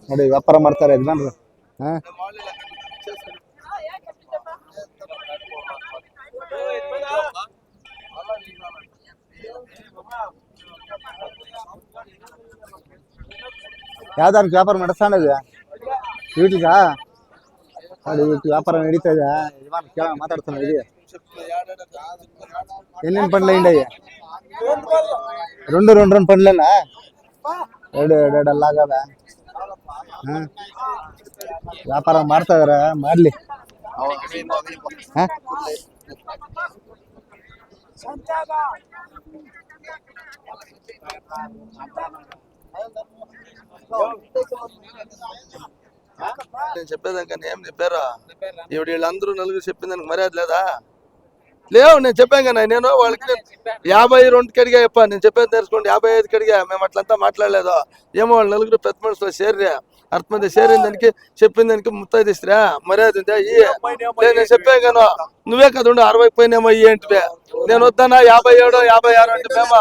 ನೋಡಿ ವ್ಯಾಪಾರ ಮಾಡ್ತಾರೆ ಯಜಮಾನ್ರು. ಯಾವ್ದಾರು ವ್ಯಾಪಾರ ನಡೆಸ್ತಾನಿದೆ ವೀಟಿಗ ನೋಡಿ, ವೀಟ್ ವ್ಯಾಪಾರ ನಡೀತಾ ಇದೆ. ಯಜಮಾನ್ ಕೇಳ ಮಾತಾಡ್ತಾನೆ. ಇದೆ ఎన్ని పండ్లు అయ్యాయి? రెండు రెండు రెండు పండ్లేనా? ಎರಡು ಅಲ್ಲಾಗದ. ವ್ಯಾಪಾರ ಮಾಡ್ತಾ ಇದಾರ, ಮಾಡ್ಲಿ. నేను చెప్పేదానికన్నా ఏం చెప్పారా? ఇప్పుడు వీళ్ళందరూ నలుగురు చెప్పిందానికి మర్యాద లేదా? లేవు. నేను చెప్పాను కదా, నేను వాళ్ళకి 52 అడిగా చెప్పా. నేను చెప్పేది తెలుసుకోండి, 55 అడిగా. మేము అట్లంతా మాట్లాడలేదు. ఏమో వాళ్ళు నలుగురు పెద్ద మనుషులు సేర్రా, అర్థమైంది. సేరిన దానికి చెప్పిన దానికి ముత్తైదు ఇస్తారా? మర్యాద ఉందా? నేను చెప్పాను కదా, నువ్వే కదా 60 పోయినేమో ఏంటివే. నేను వద్దానా 57, 56 అంటే మేము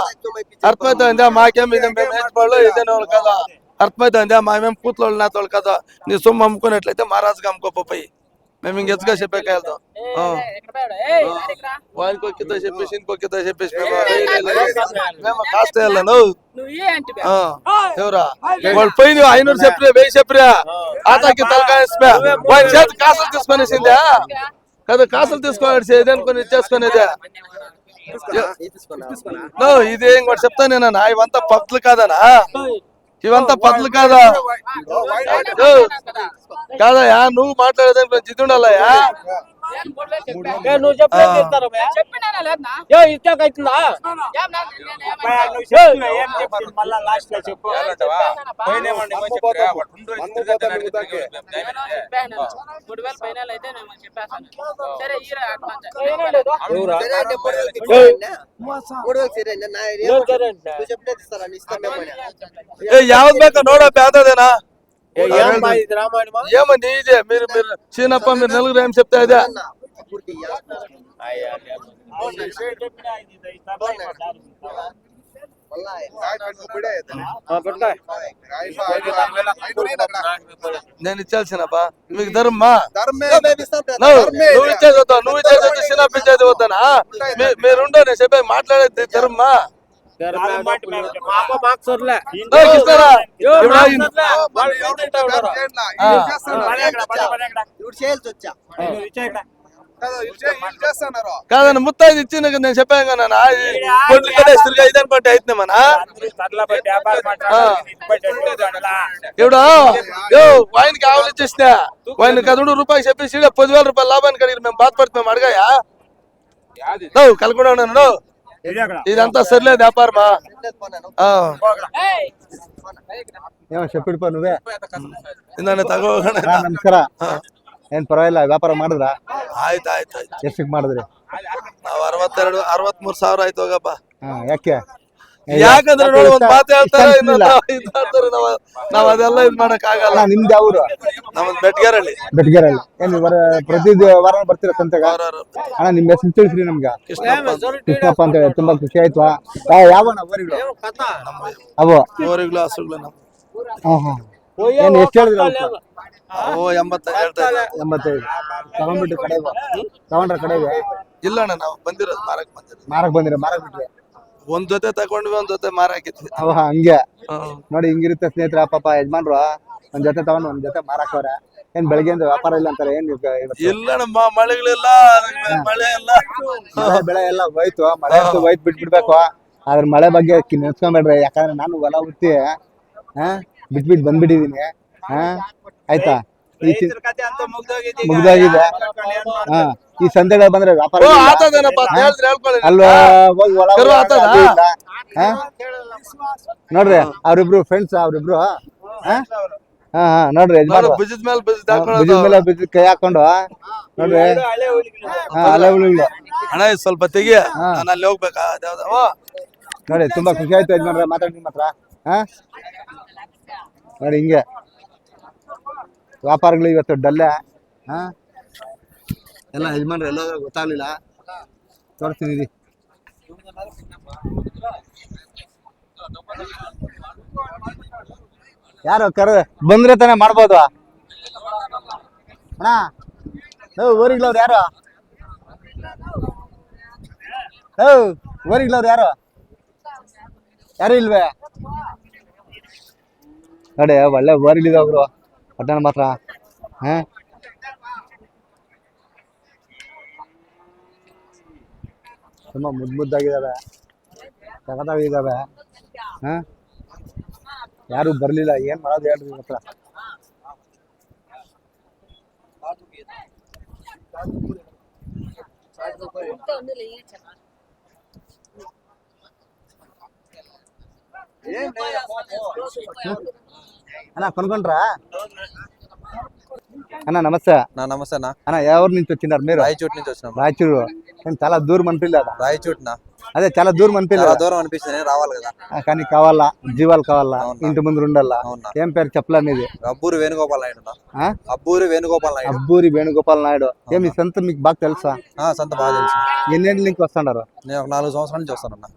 అర్థమవుతుందా? మాకేం ఇదే, మేము నేర్చుకోవాలి ఇదేనే వాళ్ళు కదా. అర్థమవుతుందా? మేమేం కూతుళ్ళు నాతోళ్ళు కదా. నీ సొమ్ము అమ్ముకున్నట్లయితే మహారాజుగా అమ్ముకోపోయి మేము ఇంకెచ్చుగా చెప్పాక వెళ్తాం. వానికి ఒక్కితో చెప్పేసి ఇంకొక్కితో చెప్పేసి మేము కాస్త వెళ్ళను. ఎవరా వాళ్ళు పోయి 500 చెప్పినా 1000 చెప్పినా ఆతాకి తలకాయ వాడి చేతి కాసులు తీసుకొనేసిందా కదా? కాసులు తీసుకోవాలి ఏదనుకొని చేసుకునేదే. ఇది ఇంకోటి చెప్తానేనా, ఇవంతా పద్ధతులు కాదనా? ఇవంతా పద్ధతులు కాదా? కాదయా, నువ్వు మాట్లాడేదానికి జిద్దు ఉండాలయా. ಯಾವ್ದು ಬೇಕಾ ನೋಡ పేదదేనా? ఏమండి ఇదే మీరు చిన్నప్ప మీరు నలుగురు ఏం చెప్తా ఇదే? నేను ఇచ్చాల్సినప్పా మీకు ధర్మా? నువ్వు ఇచ్చేది వద్దా? నువ్వు ఇచ్చేది వద్దా? చిన్నప్ప ఇచ్చేది వద్దనా? మీరుండో నేను చెప్పేది మాట్లాడేది ధర్మా? కాదన్న ముత్తైదు ఇచ్చింది నేను చెప్పాను కదా, కొట్లు కట్టేస్తారు ఇదనుకుంటే అయితేమన్నా. ఇప్పుడు వాయిన్కి ఆవులు ఇచ్చేసినా వాయిన్ 100 రూపాయలు చెప్పేసి 10,000 రూపాయలు లాభానికి అడిగి మేము బాధపడుతున్నాం. అడగాయా కలకుండా ఉన్నాను. ఇదంతా సరిలేదు వ్యాపారమా? ఏమో చెప్పిడిపో నువ్వే. ನಮಸ್ಕಾರ. ಏನ್ ಪರವಾಗಿಲ್ಲ, ವ್ಯಾಪಾರ ಮಾಡಿದ್ರಾ? ಆಯ್ತು ಆಯ್ತು. ಎಷ್ಟಕ್ಕೆ ಮಾಡಿದ್ರಿ? ನಾವು 63 ಸಾವಿರ ಆಯ್ತು ಹೋಗಪ್ಪ. ಯಾಕೆ? ಯಾಕಂದ್ರೆ ನೋಡಿ ಒಂದ್ ಮಾತು ಹೇಳ್ತಾರೆ, ನಾವ್ ಅದೆಲ್ಲ ಇದ್ ಮಾಡಕ್ ಆಗಲ್ಲ. ನಿಮ್ದು ಯಾವ್ರು? ನಮ್ದು ಬೆಟ್ಗೇರಳ್ಳಿ. ಬೆಟ್ಗೇರಳ್ಳಿ. ಏನ್ ಪ್ರತಿ ವಾರ ಬರ್ತೀರ ಸಂತೆಗ? ಅಣ್ಣ ನಿಮ್ ಹೆಸರು ತಿಳಿಸ್ರಿ ನಮ್ಗೆ. ಕೃಷ್ಣಪ್ಪ ಅಂತ ಹೇಳಿ. ತುಂಬಾ ಖುಷಿ ಆಯ್ತು. ಯಾವಣ್ಣ ಓರಿಗಳು? ಅವು ಓರಿಗಳು ಹಸುಗಳು ನಮ್ಮ. ಏನ್ ಎಷ್ಟು ಹೇಳಿದ್ರಿ? 85 ಹೇಳ್ತಾ ಇದ್ದಾರೆ. 85 ತಗೊಂಡ್ಬಿಟ್ಟು ಕಡೆಗೆ ತಗೊಂಡ್ರ ಕಡೆಗೆ? ಇಲ್ಲ ಅಣ್ಣ, ನಾವು ಬಂದಿರೋದು ಮಾರಕ್ ಮಾರಕ್ ಬಿಟ್ರಿ. ಒಂದ್ ಜೊತೆ ತಗೊಂಡ್ವಿ, ಒಂದ್ ಜೊತೆ ಮಾರಾಕಿದ್ವಿ. ಹಂಗೆ ನೋಡಿ, ಹಿಂಗಿರುತ್ತೆ ಸ್ನೇಹಿತರ. ಪಾಪ ಯಜಮಾನ್ರು ಒಂದ್ ಜೊತೆ ತಗೊಂಡು ಒಂದ್ ಜೊತೆ ಮಾರಾಕವ್ರೆ. ಏನ್ ಬೆಳಗ್ಗೆಯಿಂದ ವ್ಯಾಪಾರ ಇಲ್ಲ ಅಂತಾರೆ? ಏನ್ ಇಲ್ಲ ಮಳೆಗಳಿಲ್ಲ, ಮಳೆ ಎಲ್ಲ ಬೆಳೆ ಎಲ್ಲ ಹೋಯ್ತು. ಮಳೆ ಅಂತೂ ಹೋಯ್ತು, ಬಿಟ್ಬಿಡ್ಬೇಕು. ಅದ್ರ ಮಳೆ ಬಗ್ಗೆ ನೆನ್ಸ್ಕೊಂಬೇಡ್ರಿ. ಯಾಕಂದ್ರೆ ನಾನು ಹೊಲ ಉತ್ತಿ ಬಿಟ್ಬಿಟ್ಟು ಬಂದ್ಬಿಟ್ಟಿದೀನಿ. ಆಯ್ತಾ? ಮುಗ್ದೋಗಿದೆ. ಈ ಸಂತೆಗಳು ಬಂದ್ರೆ ವ್ಯಾಪಾರ ಅಲ್ವಾ? ನೋಡ್ರಿ ಅವ್ರಿಬ್ರು ಫ್ರೆಂಡ್ಸ್, ಅವ್ರಿಬ್ರು ನೋಡ್ರಿ ಭುಜದ ಮೇಲೆ ಕೈ ಹಾಕೊಂಡು ನೋಡ್ರಿ. ಅಲೆ ಹುಳುಗಳು ಅಣ್ಣ ಸ್ವಲ್ಪ ತೆಗಿಯ, ನಾನು ಅಲ್ಲಿ ಹೋಗ್ಬೇಕಾ? ನೋಡಿ ತುಂಬಾ ಖುಷಿ ಆಯ್ತು ಯಜಮಾನ್ರೆ ಮಾತಾಡಿ ನಿಮ್ಮ ಹತ್ರ. ನೋಡಿ ಹಿಂಗೆ ವ್ಯಾಪಾರಗಳು ಇವತ್ತು ಡಲ್ಲೆ. ಎಲ್ಲ ಯಜಮಾನ್ರು ಎಲ್ಲ ಗೊತ್ತಾಗ್ಲಿಲ್ಲ, ತೋರಿಸ್ತೀನಿ. ಯಾರು ಕರ ಬಂದ್ರೆ ತಾನೇ ಮಾಡ್ಬೋದು ಅಣ್ಣ ಓರಿಗ್ಲವ್ರು ಯಾರು ಓರಿಗ್ಲವ್ರು ಯಾರು ಯಾರು ಇಲ್ವೇ ನೋಡಿ ಒಳ್ಳೆ ಓರಿಲಿದವ್ರು ಪಟ್ಟಣ ಮಾತ್ರ ಹಾ ತುಂಬಾ ಮುದ್ದಾಗಿದ್ದಾವೆ ಸಖತ್ತಾಗಿದ್ದಾವೆ ಹಾ ಯಾರು ಬರ್ಲಿಲ್ಲ ಏನ್ ಮಾಡೋದು ಹೇಳ್ರಿ ನಿಮ್ಮ ಹತ್ರ అన్న కొనుక్కుంటారా అన్న నమస్తే నమస్తే అన్న అన్న ఎవరు నుంచి వచ్చినారు మీరు రాయచోటి నుంచి వచ్చినాం రాయచూరు చాలా దూరం అనిపించలేదా రాయచోటినా అదే చాలా దూరం అనిపించలేదు దూరం అనిపిస్తుంది రావాలి కదా కానీ కావాలా జీవాలు కావాలా ఇంటి ముందు ఉండాలా ఏం పేరు చెప్పలే మీది అబ్బూరి వేణుగోపాల్ నాయుడు అబ్బూరి వేణుగోపాల్ నాయుడు అబ్బూరి వేణుగోపాల్ నాయుడు ఏమి సంత మీకు బాగా తెలుసా సంత బాగా తెలుసు ఎన్నేళ్ళ నుంచి వస్తున్నారు నేను 4 సంవత్సరాల నుంచి వస్తానన్నా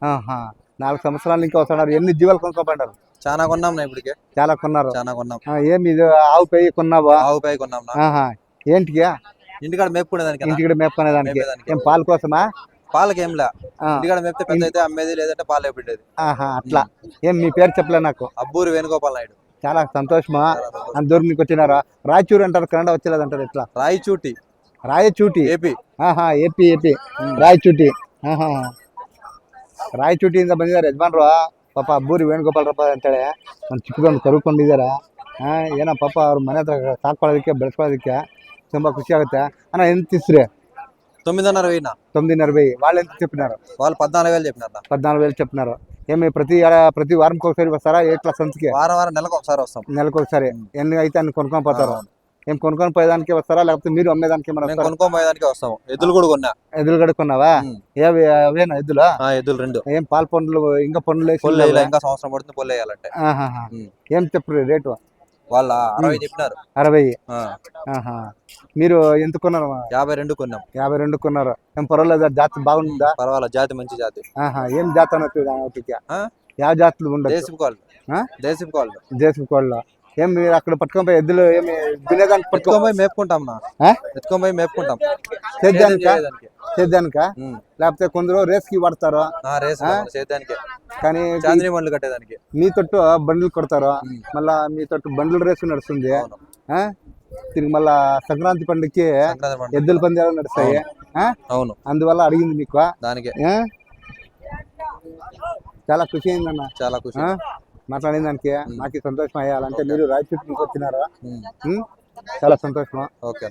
4 సంవత్సరాల నుంచి వస్తున్నారు ఎన్ని జీవాలు కొనుక్కోబడ్డారు చాలా కొన్నాం నా ఇప్పటికే చాలా కొన్నారు చాలా కొన్నాం ఏమి ఇది ఆవు పేయి కొన్నావా ఆవు పేయి కొన్నాం ఏంటికి ఇంటికాడ మేపుకునేదానికి ఇంటికాడ మేపుకునేదానికి ఏం పాల కోసమా పాలకి ఏం లే ఇంటికాడ మేపితే పెద్ద అయితే అమ్మేది లేదంటే పాలే పెట్టేది అట్లా ఏం మీ పేరు చెప్పలే నాకు అబ్బూరి వేణుగోపాల్ నాయుడు చాలా సంతోషమా అంత దూరం నుంచి వచ్చినారా రాయచూరు అంటారు కన్నడ వచ్చేలేదంటారు ఎట్లా రాయచూటి రాయచూటి ఏపీ ಏಪಿ ರಾಯಚೂಟಿ ರಾಯಚೂಟಿಯಿಂದ ಬಂದಿದ್ದಾರೆ ಯಜಮಾನ್ರು ಪಾಪ ಅಬ್ಬೂರಿ ವೇಣುಗೋಪಾಲರಪ್ಪ ಅಂತೇಳಿ ಒಂದು ಚಿಕ್ಕದೊಂದು ಕರುಕೊಂಡಿದ್ದಾರೆ ಏನೋ ಪಾಪ ಅವ್ರ ಮನೆ ಹತ್ರ ಸಾಕೊಳ್ಳೋದಕ್ಕೆ ಬೆಳೆಸ್ಕೊಳ್ಳೋದಕ್ಕೆ ತುಂಬ ಖುಷಿ ಆಗುತ್ತೆ అన్న ఎంత తీసురే 9:30 వాళ్ళు ఎంత చెప్పినారు వాళ్ళు 14,000 చెప్పినారు 14,000 చెప్పినారు ఏమి ప్రతి వారంకి ఒకసారి వస్తారా ఎట్లా సంతకి వారం నెలకు ఒకసారి వస్తాం నెలకు ఒకసారి ఎన్ని అయితే అన్ని కొనుక్కొని పోతారు ఏం కొనుక్కొని పోయేదానికి వస్తారా లేకపోతే మీరు అమ్మేదానికి కొనుక్కొని పోయేదానికి వస్తాము ఎద్దులు కూడా కొన్నా ఎద్దులు కూడా కొన్నావా అవేనా ఎద్దులు ఎద్దులు 2 ఏం పాల పండ్లు ఇంకా పండ్లు ఇంకా సంవత్సరం పడుతుంది పొల్లు వేయాలంటే ఏం చెప్పరు రేటు వాళ్ళ 60 చెప్పినారు 60 మీరు ఎంత కొన్నారు 52 కొన్నాం 52 కొన్నారు ఏం పర్వాలేదు జాతి బాగుందా పర్వాలేదు జాతి మంచి జాతి ఏం జాతి అన్నట్టు ಯಾವ జాతులు ఉండదు దేశపు కోళ్ళు ఏం మీరు అక్కడ పట్టుకొని పోయి ఎద్దులు ఏమి దున్నేదానికి పట్టుకొని పోయి మేపుకుంటాం ఎత్తుకొని పోయి మేపుకుంటాం సేద్యానిక లేకపోతే కొందరు రేస్ కి వాడతారు సేద్యానికి కానీ చాందిని బండ్లు కట్టేదానికి మీ తొట్టు బండ్లు కొడతారు మళ్ళా మీ తొట్టు బండ్లు రేసు నడుస్తుంది తిరిగి మళ్ళా సంక్రాంతి పండుగకి ఎద్దుల పందాలు నడుస్తాయి అవును అందువల్ల అడిగింది మీకు దానికి చాలా ఖుషి అయిందన్న చాలా ఖుషి మాట్లాడిన దానికి నాకు సంతోషం అయ్యాలంటే మీరు రాయచూటి నుంచి వచ్చినారా చాలా ಸಂತೋಷ ಓಕೆ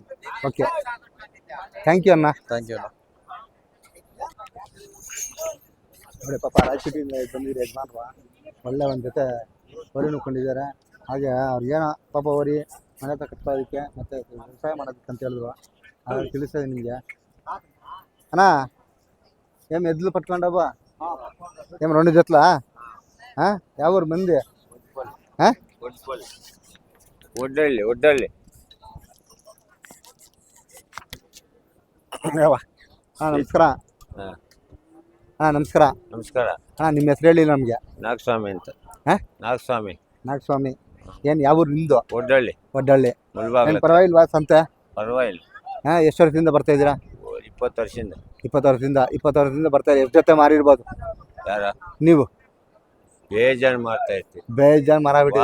ಓಕೆ ಥ್ಯಾಂಕ್ ಯು ಅಣ್ಣ ನೋಡಿ ಪಾಪ ರಾಯಚೂಟಿಂದ ಬಂದಿದ್ರು ಯಜಮಾನ್ರು ಒಳ್ಳೆ ಒಂದು ಜೊತೆ ಹೊರಿ ನುಕೊಂಡಿದ್ದಾರೆ ಹಾಗೆ ಅವ್ರಿಗೇನೋ ಪಾಪ ಹೊರಿ ಮನೆ ಹತ್ರ ಕಟ್ಟೋದಕ್ಕೆ ಮತ್ತು ವ್ಯವಸಾಯ ಮಾಡೋದಕ್ಕೆ ಅಂತ ಹೇಳಿದ್ರು ಅದ್ರಲ್ಲಿ ತಿಳಿಸ್ತದೆ ನಿಮಗೆ ಅಣ್ಣ ఏం ఎద్దులు పట్టుಕೊಂಡబ్బా ఏం 2 జతలా ಯಾವ ಊರು ಮಂದಿ ಒಡ್ಡಳ್ಳಿ ನಮಸ್ಕಾರ ನಮಸ್ಕಾರ ನಮಸ್ಕಾರ ನಿಮ್ಮ ಹೆಸರು ಹೇಳಿ ನಮಗೆ ನಾಗಸ್ವಾಮಿ ಅಂತ ನಾಗಸ್ವಾಮಿ ಏನು ಯಾವ ಊರು ನಿಮ್ಮದು ಒಡ್ಡಳ್ಳಿ ಪರವಾಗಿಲ್ವಾ ಸಂತೆ ಪರವಾಗಿಲ್ಲ ಎಷ್ಟು ವರ್ಷದಿಂದ ಬರ್ತಾ ಇದ್ದೀರಾ 20 ವರ್ಷದಿಂದ 20 ವರ್ಷದಿಂದ ಬರ್ತಾ ಇದ್ದೀರಾ ಎಷ್ಟು ಜೊತೆ ಮಾರಿರ್ಬೋದು ಯಾರ ನೀವು ಬೇಜಾನ್ ಮಾಡ್ತಾ ಇರ್ತೀವಿ ಬೇಜಾನ್ ಮರ ಬಿಟ್ಟು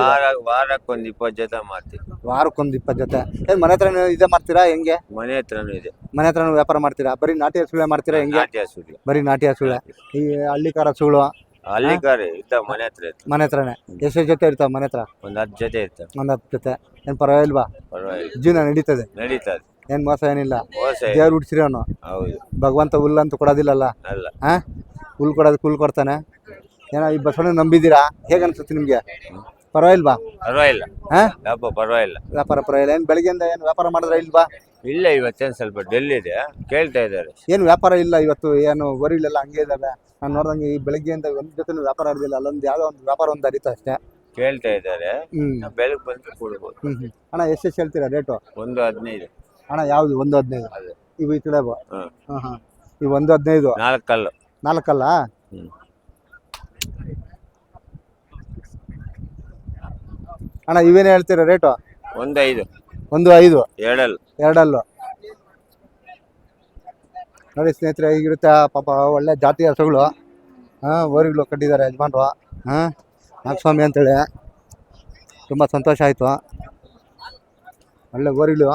ವಾರಕ್ಕೊಂದು 20 ಜೊತೆ ಮಾಡ್ತೀವಿ ವಾರಕ್ಕೊಂದು 20 ಜೊತೆ ಏನು ಮನೆ ಹತ್ರ ಇದೇ ಮಾಡ್ತೀರಾ ಹೆಂಗೆ ಮನೆ ಹತ್ರನೂ ಇದೆ ಮನೆ ಹತ್ರನೂ ವ್ಯಾಪಾರ ಮಾಡ್ತೀರಾ ಬರೀ ನಾಟಿ ಹಸುಳೆ ಮಾಡ್ತೀರಾ ಹೆಂಗೆ ಬರೀ ನಾಟಿ ಹಸುಳೆ ಈ ಹಳ್ಳಿಕಾರ ಹಸುಗಳು ಹಳ್ಳಿಕಾರ ಇರ್ತಾವ ಮನೆ ಹತ್ರನೇ ಎಷ್ಟು ಜೊತೆ ಇರ್ತಾವ ಮನೆ ಹತ್ರ ಒಂದು 10 ಜೊತೆ ಇರ್ತಾವ ಒಂದು 10 ಜೊತೆ ಏನು ಪರವಾಗಿಲ್ವಾ ಜೀವನ ನಡೀತದೆ ಏನು ಮೋಸ ಏನಿಲ್ಲ ದೇವ್ರು ಹುಡ್ಸಿರೋನು ಹೌದು ಭಗವಂತ ಹುಲ್ಲಂತೂ ಕೊಡೋದಿಲ್ಲಲ್ಲ ಅಲ್ಲ ಹುಲ್ ಕೊಡೋದಕ್ಕೆ ಹುಲ್ ಕೊಡ್ತಾನೆ ಏನೋ ಈ ಬಸವಣ್ಣ ನಂಬಿದ್ದೀರಾ ಹೇಗೆ ಅನ್ಸುತ್ತೆ ನಿಮಗೆ ಪರವಾಗಿಲ್ವಾ ಪರವಾಗಿಲ್ಲ ಪರವಾಗಿಲ್ಲ ವ್ಯಾಪಾರ ಪರವಾಗಿಲ್ಲ ಏನು ಬೆಳಗ್ಗೆಯಿಂದ ಏನು ವ್ಯಾಪಾರ ಮಾಡಿದ್ರೆ ಇಲ್ವಾ ಇಲ್ಲ ಇವತ್ತೇನು ಸ್ವಲ್ಪ ಡೆಲ್ ಇದೆ ಕೇಳ್ತಾ ಇದ್ದಾರೆ ಏನು ವ್ಯಾಪಾರ ಇಲ್ಲ ಇವತ್ತು ಏನು ವರಿಲೆಲ್ಲ ಹಂಗೆ ಇದಾವೆ ನಾನು ನೋಡ್ದಂಗೆ ಈ ಬೆಳಗ್ಗೆಯಿಂದ ಒಂದು ಜೊತೆ ವ್ಯಾಪಾರ ಆಡೋದಿಲ್ಲ ಅಲ್ಲೊಂದು ಯಾವುದೋ ಒಂದು ವ್ಯಾಪಾರ ಒಂದು ಅರಿತಾ ಅಷ್ಟೇ ಕೇಳ್ತಾ ಇದ್ದಾರೆ ಬೆಳಗ್ಗೆ ಬಂದು ಕೊಡ್ಬೋದು ಅಣ್ಣ ಎಷ್ಟು ಹೇಳ್ತೀರಾ ರೇಟು 1.15 ಅಣ್ಣ ಯಾವುದು 1.15 ಇವು ಈ ಕಡೆ ಇವು 1.15 4 ಅಣ್ಣ ಇವೇನು ಹೇಳ್ತೀರಾ ರೇಟು? 1.5 1.5 ಎರಡಲ್ಲ. ಎರಡಲ್ಲು. ನೋಡಿ ಸ್ನೇಹಿತರೆ, ಹೀಗಿರುತ್ತೆ ಪಾಪ ಒಳ್ಳೆ ಜಾತಿ ಹಸುಗಳು. ಓರಿಗಳು ಕಟ್ಟಿದ್ದಾರೆ ಯಜಮಾನ್ರು. ನಾಗಸ್ವಾಮಿ ಅಂತೇಳಿ ತುಂಬ ಸಂತೋಷ ಆಯಿತು. ಒಳ್ಳೆ ಓರಿಗಳು.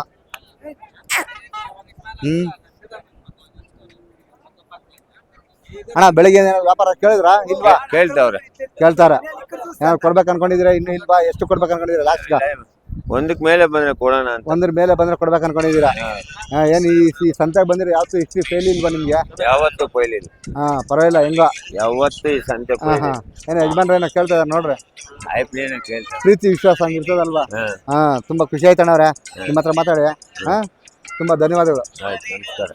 ಅಣ್ಣ ಬೆಳಿಗ್ಗೆ ಏನಾದ್ರು ವ್ಯಾಪಾರ ಕೇಳಿದ್ರಾ? ಇಲ್ವಾ? ಕೇಳ್ತಾವ್ರೆ. ಕೇಳ್ತಾರೆ. ಏನಾದ್ರು ಕೊಡ್ಬೇಕು ಅನ್ಕೊಂಡಿದ್ದೀರಾ? ಇನ್ನೂ ಇಲ್ವಾ? ಎಷ್ಟು ಕೊಡ್ಬೇಕು ಅನ್ಕೊಂಡಿದ್ದೀರಾ ಲಾಸ್ಟ್ಗೆ? ಒಂದಕ್ಕೆ ಮೇಲೆ ಬಂದ್ರೆ ಕೊಡೋಣ ಅಂತ. ಒಂದ್ರ ಮೇಲೆ ಬಂದ್ರೆ ಕೊಡ್ಬೇಕು ಅನ್ಕೊಂಡಿದ್ದೀರಾ? ಏನು ಈ ಸಂತೆಗೆ ಬಂದಿರಿ ಯಾವತ್ತು ಹಿಸ್ಟ್ರಿ ಫೇಲ್ ಇಲ್ವಾ ನಿಮ್ಗೆ? ಯಾವತ್ತೂ ಕೊಯ್ಲಿಲ್ಲ. ಪರವಾಗಿಲ್ಲ ಹೆಂಗೋ. ಯಾವತ್ತೂ ಈ ಸಂತೆ ಏನು ಯಜಮಾನ್ರ ಏನೋ ಕೇಳ್ತಾರೆ ನೋಡ್ರಿ. ಆಯ್ತು ಕೇಳ್ತಾರೆ. ಪ್ರೀತಿ ವಿಶ್ವಾಸ ಹಂಗಿರ್ತದಲ್ವಾ? ತುಂಬಾ ಖುಷಿ ಆಯ್ತಣ್ಣ ಅವ್ರೆ ನಿಮ್ಮ ಹತ್ರ ಮಾತಾಡಿ. ತುಂಬಾ ಧನ್ಯವಾದಗಳು. ಆಯ್ತು, ನಮಸ್ಕಾರ.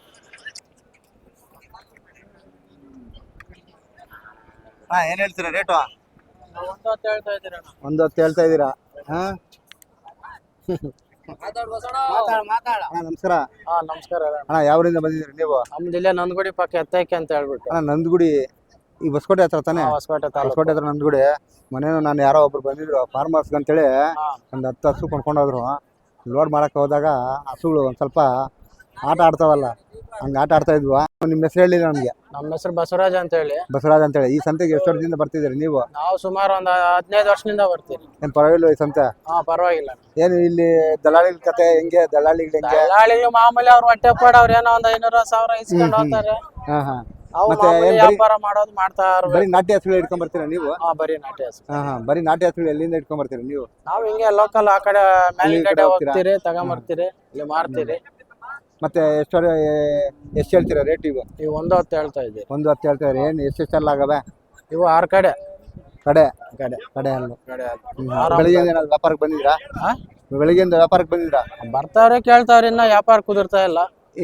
ಏನ್ ಹೇಳ್ತೀರಾ ರೇಟು? 1.10 ಹೇಳ್ತಾ ಇದ್ದೀರಾ? ನಮಸ್ಕಾರ. ನಮಸ್ಕಾರ ಅಣ್ಣ ಯಾವೂರಿಂದ ಬಂದಿದ್ದೀರಿ ನೀವು? ನಮ್ದು ಇಲ್ಲೇ ನಂದಗುಡಿ ಪಕ್ಕ ಎತ್ತೈಕೆ ಅಂತ ಹೇಳ್ಬಿಟ್ಟು. ಅಣ್ಣ ನಂದಗುಡಿ ಈ ಹೊಸಕೋಟೆ ಹತ್ರ ತಾನೆ? ಹೊಸಕೋಟೆ ಹೊಸಕೋಟೆ ಹತ್ರ ನಂದಗುಡಿ. ಮನೇನು ನಾನು ಯಾರೋ ಒಬ್ರು ಬಂದಿದ್ರು ಫಾರ್ಮರ್ಸ್ ಅಂತೇಳಿ ಒಂದು 10 ಹಸು ಕೊಂಡ್ಕೊಂಡೋದ್ರು. ಲೋಡ್ ಮಾಡಕ್ಕೆ ಹೋದಾಗ ಹಸುಗಳು ಒಂದು ಸ್ವಲ್ಪ ಆಟ ಆಡ್ತಾವಲ್ಲ, ಹಂಗೆ ಆಟ ಆಡ್ತಾ ಇದ್ವು. ನಿಮ್ಮ ಹೆಸರು ಹೇಳಿಲ್ಲ ನಮಗೆ. ನಮ್ಮ ಹೆಸರು ಬಸವರಾಜ್ ಅಂತ ಹೇಳಿ. ಬಸವರಾಜ್ ಅಂತೇಳಿ. ಈ ಸಂತೆಗೆ ಎಷ್ಟು ವರ್ಷದಿಂದ ಬರ್ತಿದ್ದೀರಿ ನೀವು? ನಾವು ಸುಮಾರು ಒಂದು 15 ವರ್ಷದಿಂದ ಬರ್ತೀವಿ. ಏನು ಪರವಾಗಿಲ್ಲ ಈ ಸಂತೆ? ಪರವಾಗಿಲ್ಲ. ಏನು ಇಲ್ಲಿ ದಲ್ಲಾಳಿಗಳ ಕತೆ ಹೆಂಗೆ? ದಲ್ಲಾಳಿಗಳು ಹೆಂಗೆ? ದಲ್ಲಾಳಿಗಳು ಮಾಮೂಲಿ ಅವ್ರು ಹೊಟ್ಟೆ ಪಾಡ ಅವ್ರು ಏನೋ ಒಂದು 500,000 ಇಸ್ಕೊಂಡು ಹೋಗ್ತಾರೆ. ಅವು ಮತ್ತೆ ಮಾಮೂಲಿ ವ್ಯಾಪಾರ ಮಾಡೋದು ಮಾಡ್ತಾ ಬರೀ ನಾಟಿ ಹಸುಗಳು ಇಟ್ಕೊಂಡ್ ಬರ್ತೀರಾ ನೀವು? ಬರೀ ನಾಟಿ ಹಸು. ಬರೀ ನಾಟಿ ಹಸುಗಳು ಎಲ್ಲಿಂದ ಇಟ್ಕೊಂಡ್ ಬರ್ತೀರಾ ನೀವು? ನಾವು ಹಿಂಗೆ ಲೋಕಲ್ ಆ ಕಡೆ ಮೇಲ್ಗಡೆ ಹೋಗ್ತೀರಿ, ತಗೊಂಬರ್ತೀರಿ, ಇಲ್ಲಿ ಮಾರ್ತೀರಿ. ಮತ್ತೆ ಎಷ್ಟು ಹೇಳ್ತೀರಾ ರೇಟ್? ಇವು 1.10 ಹೇಳ್ತಾ ಇದ್ದೀವಿ. 1.10 ಹೇಳ್ತಾರೆ. ಏನು ಎಷ್ಟೆಲ್ಲ ಆಗವೆ ಇವು 6 ಕಡೆ ಕಡೆ ಕಡೆ ಕಡೆ ಅಲ್ಲ. ಕಡೆ ಬೆಳಿಗ್ಗೆ ಏನಾದ್ರು ವ್ಯಾಪಾರಕ್ಕೆ ಬಂದಿದ್ರಾ? ಬೆಳಿಗ್ಗೆಯಿಂದ ವ್ಯಾಪಾರಕ್ಕೆ ಬಂದಿದ್ರಾ? ಬರ್ತಾವ್ರೆ ಕೇಳ್ತಾವ್ರಿ. ಇನ್ನ ವ್ಯಾಪಾರ ಕುದುರ್ತಾ ಇಲ್ಲ.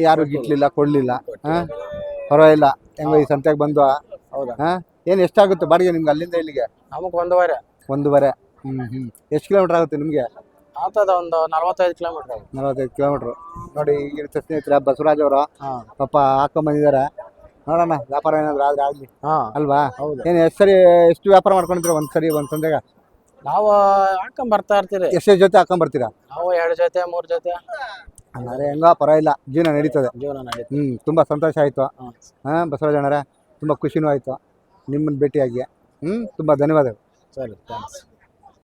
ಯಾರು ಗಿಟ್ಲಿಲ್ಲ ಕೊಡ್ಲಿಲ್ಲ. ಪರವಾಗಿಲ್ಲ ಹೆಂಗೋ ಈ ಸಂತೆಗೆ ಬಂದು. ಹೌದಾ? ಏನು ಎಷ್ಟಾಗುತ್ತೆ ಬಾಡಿಗೆ ನಿಮ್ಗೆ ಅಲ್ಲಿಂದ ಇಲ್ಲಿಗೆ? ನಮಗ್ 1.5. 1.5. ಎಷ್ಟು ಕಿಲೋಮೀಟರ್ ಆಗುತ್ತೆ ನಿಮಗೆ? ಆಗ್ತದ ಒಂದು 45 ಕಿಲೋಮೀಟರ್. 45 ಕಿಲೋಮೀಟ್ರು. ನೋಡಿ ಈಗಿರುತ್ತೆ ಸ್ನೇಹಿತರೆ, ಬಸವರಾಜ್ ಅವರು ಪಾಪ ಹಾಕೊಂಬಂದಿದ್ದಾರೆ. ನೋಡೋಣ ವ್ಯಾಪಾರ ಏನಾದ್ರು ಆದ್ರೆ ಆಗ್ಲಿ ಅಲ್ವಾ? ಏನು ಎಷ್ಟು ವ್ಯಾಪಾರ ಮಾಡ್ಕೊಂಡಿದ್ರೆ ಒಂದ್ಸರಿ ಒಂದ್ ಸಂತೆಗ? ನಾವು ಹಾಕೊಂಡ್ ಬರ್ತಾ ಇರ್ತೀರಿ. ಎಷ್ಟು ಜೊತೆ ಹಾಕೊಂಬರ್ತೀರಾ? ನಾವು 2 ಜೊತೆ 3 ಜೊತೆ. ಅಂದರೆ ಹೆಂಗೋ ಪರವಾಗಿಲ್ಲ, ಜೀವನ ನಡೀತದೆ. ತುಂಬಾ ಸಂತೋಷ ಆಯ್ತು. ಬಸವರಾಜ್ ಅಣ್ಣರೇ, ತುಂಬಾ ಖುಷಿನೂ ಆಯ್ತು ನಿಮ್ಮನ್ನ ಭೇಟಿಯಾಗಿ. ತುಂಬಾ ಧನ್ಯವಾದಗಳು. ಸರಿ, ಥ್ಯಾಂಕ್ಸ್.